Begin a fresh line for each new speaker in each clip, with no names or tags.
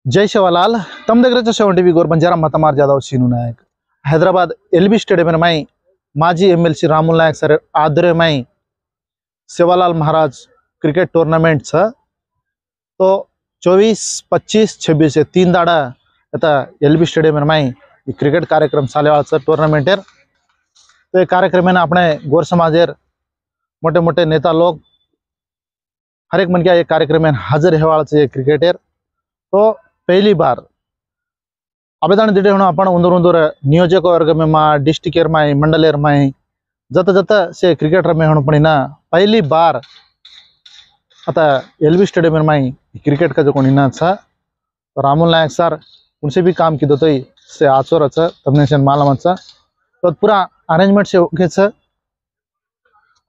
जय शिवलाल तम దగ్గర सेवन टीवी गोर बंजारा मतमार जादव सीनू नायक हैदराबाद एलबी स्टेडियम में माजी एमएलसी रामुल नायक सर आदरे में सेवालाल महाराज क्रिकेट टूर्नामेंट तो 24, 25, 26 ये 3 दाड़ा आता एलबी स्टेडियम में क्रिकेट कार्यक्रम चाले टूर्नामेंट तो ये कार्यक्रम में अपने गोर समाजेर मोटे मोटे नेता लोग हर एक मन क्या ये कार्यक्रम में हाजिर है क्रिकेटर तो पहली बार आवेदन दिटे होना अपन उंदर उंदर नियोजक वर्ग में डिस्ट्रिक्ट में मंडलेर में जत जत से क्रिकेटर में होना पड़ी ना पहली बार आता एलबी स्टेडियम में क्रिकेट का जो कोई ना था तो रामुल नायक सर उनसे भी काम की दो तो से आचोर तमने से मालूम तो पूरा अरेंजमेंट से ओके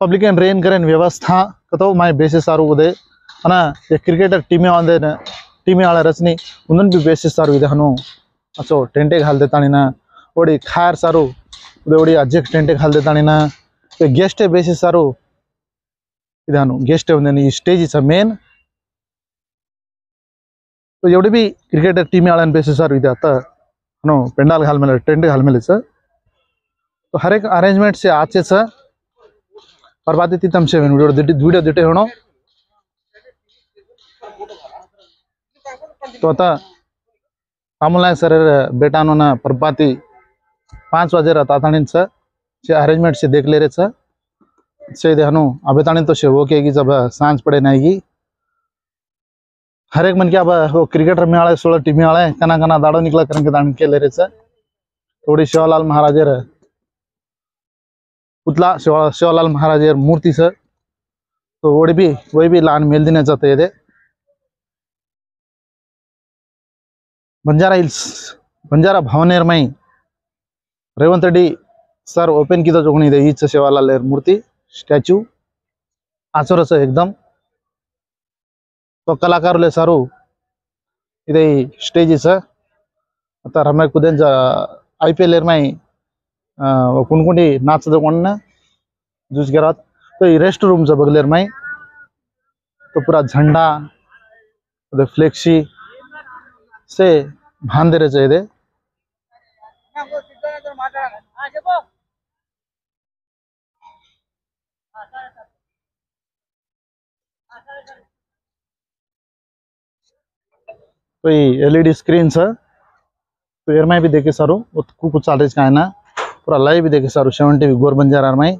पब्लिक एंड रेन करें व्यवस्था कतो माय बेसिस सारू उदे अना ये क्रिकेटर टीमें आंदे न टीमें आला रचनी उन्नन भी बेसिस सारू इधे हनु अच्छो टेंटे घाल देता नी ना ओडी खायर सारू उदे ओडी अजेक टेंटे घाल देता नी ना तो गेस्ट बेसिस सारू इधे हनु गेस्ट उन्नन स्टेज इस मेन तो एवढी भी क्रिकेटर टीमें आला बेसिस सारू इधे आता हनु पेंडाल घाल मेले टेंटे घाल मेले तो हर एक अरेंजमेंट से आचे परबाती तम से वीडियो दिटे होनो तो आता रामुल नायक सर बेटा नो ना परबाती 5 बजे रहता से अरेंजमेंट से देख ले रहे से देहनु अबे तानी तो से वो के जब सांझ पड़े नहीं हर एक मन क्या वो क्रिकेटर में आले 16 टीमें आले कना कना दाड़ो निकला करके दान के ले रहे थोड़ी शिवलाल महाराज पुतला शिवलाल महाराज मूर्ति सर तो वही भी लान मेल देने चाहते थे बंजारा हिल्स बंजारा भवनेर में रेवंत रेड्डी सर ओपन की तो जो दे ईच शिवलाल मूर्ति स्टैच्यू आचोर एकदम तो कलाकार सारू इधे स्टेज आता रमे कुदें IPL में कुंडी नाच जूझ के रात तो ये रेस्ट रूम से बगलेर में तो पूरा झंडा फ्लेक्सी से बांध रहे चाहिए तो ये LED स्क्रीन तो एर में भी देखे सारू कुछ चाल रही ना पूरा लाइव भी देखे सारू 7 टीवी गोर बंजारा में